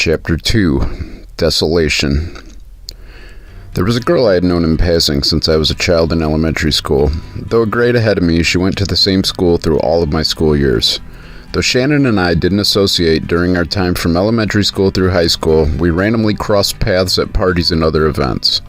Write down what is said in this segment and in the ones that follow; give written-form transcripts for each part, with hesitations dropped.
Chapter 2, Desolation. There was a girl I had known in passing since I was a child in elementary school. Though a grade ahead of me, she went to the same school through all of my school years. Though Shannon and I didn't associate during our time from elementary school through high school, we randomly crossed paths at parties and other events.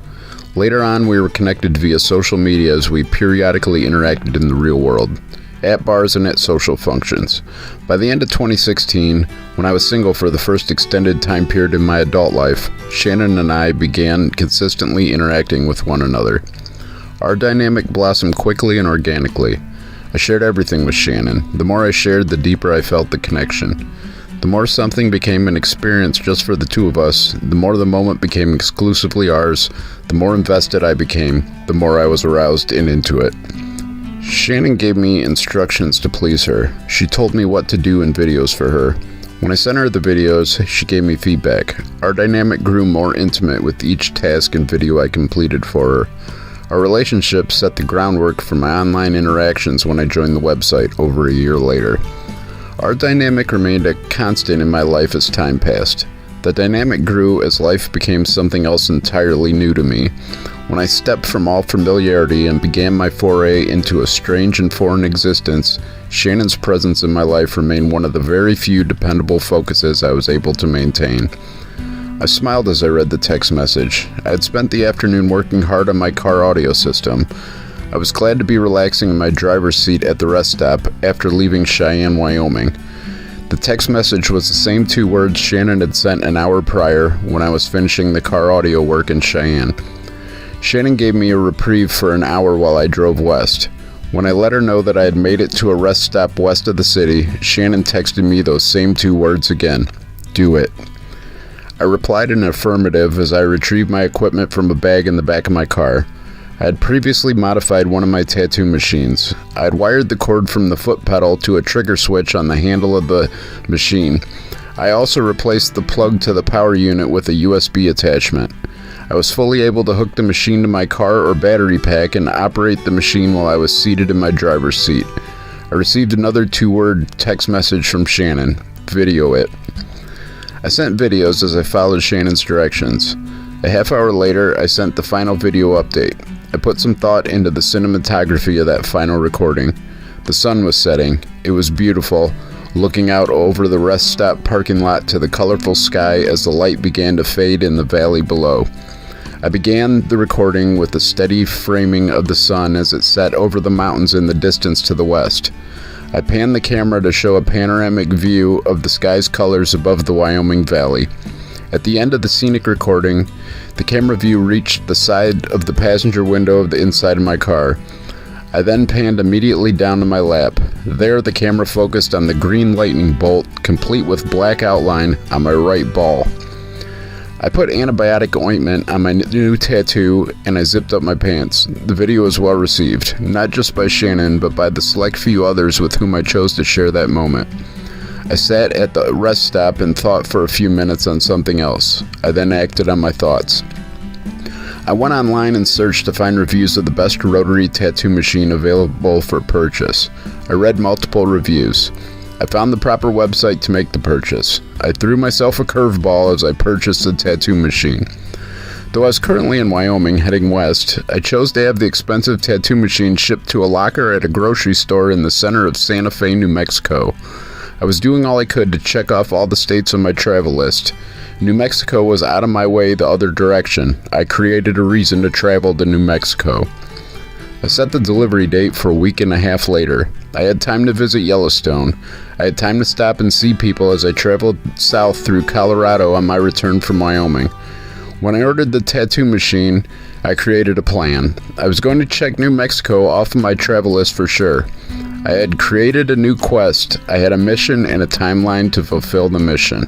Later on, we were connected via social media as we periodically interacted in the real world, at bars and at social functions. By the end of 2016, when I was single for the first extended time period in my adult life, Shannon and I began consistently interacting with one another. Our dynamic blossomed quickly and organically. I shared everything with Shannon. The more I shared, the deeper I felt the connection. The more something became an experience just for the two of us, the more the moment became exclusively ours, the more invested I became, the more I was aroused and into it. Shannon gave me instructions to please her. She told me what to do in videos for her. When I sent her the videos, she gave me feedback. Our dynamic grew more intimate with each task and video I completed for her. Our relationship set the groundwork for my online interactions when I joined the website over a year later. Our dynamic remained a constant in my life as time passed. The dynamic grew as life became something else entirely new to me. When I stepped from all familiarity and began my foray into a strange and foreign existence, Shannon's presence in my life remained one of the very few dependable focuses I was able to maintain. I smiled as I read the text message. I had spent the afternoon working hard on my car audio system. I was glad to be relaxing in my driver's seat at the rest stop after leaving Cheyenne, Wyoming. The text message was the same 2 words Shannon had sent an hour prior when I was finishing the car audio work in Cheyenne. Shannon gave me a reprieve for an hour while I drove west. When I let her know that I had made it to a rest stop west of the city, Shannon texted me those same 2 words again. Do it. I replied in affirmative as I retrieved my equipment from a bag in the back of my car. I had previously modified one of my tattoo machines. I had wired the cord from the foot pedal to a trigger switch on the handle of the machine. I also replaced the plug to the power unit with a USB attachment. I was fully able to hook the machine to my car or battery pack and operate the machine while I was seated in my driver's seat. I received another 2-word text message from Shannon. Video it. I sent videos as I followed Shannon's directions. A half hour later, I sent the final video update. I put some thought into the cinematography of that final recording. The sun was setting. It was beautiful, looking out over the rest stop parking lot to the colorful sky as the light began to fade in the valley below. I began the recording with the steady framing of the sun as it set over the mountains in the distance to the west. I panned the camera to show a panoramic view of the sky's colors above the Wyoming Valley. At the end of the scenic recording, the camera view reached the side of the passenger window of the inside of my car. I then panned immediately down to my lap. There, the camera focused on the green lightning bolt, complete with black outline on my right ball. I put antibiotic ointment on my new tattoo and I zipped up my pants. The video was well received, not just by Shannon, but by the select few others with whom I chose to share that moment. I sat at the rest stop and thought for a few minutes on something else. I then acted on my thoughts. I went online and searched to find reviews of the best rotary tattoo machine available for purchase. I read multiple reviews. I found the proper website to make the purchase. I threw myself a curveball as I purchased the tattoo machine. Though I was currently in Wyoming heading west, I chose to have the expensive tattoo machine shipped to a locker at a grocery store in the center of Santa Fe, New Mexico. I was doing all I could to check off all the states on my travel list. New Mexico was out of my way the other direction. I created a reason to travel to New Mexico. I set the delivery date for a week and a half later. I had time to visit Yellowstone. I had time to stop and see people as I traveled south through Colorado on my return from Wyoming. When I ordered the tattoo machine, I created a plan. I was going to check New Mexico off of my travel list for sure. I had created a new quest. I had a mission and a timeline to fulfill the mission.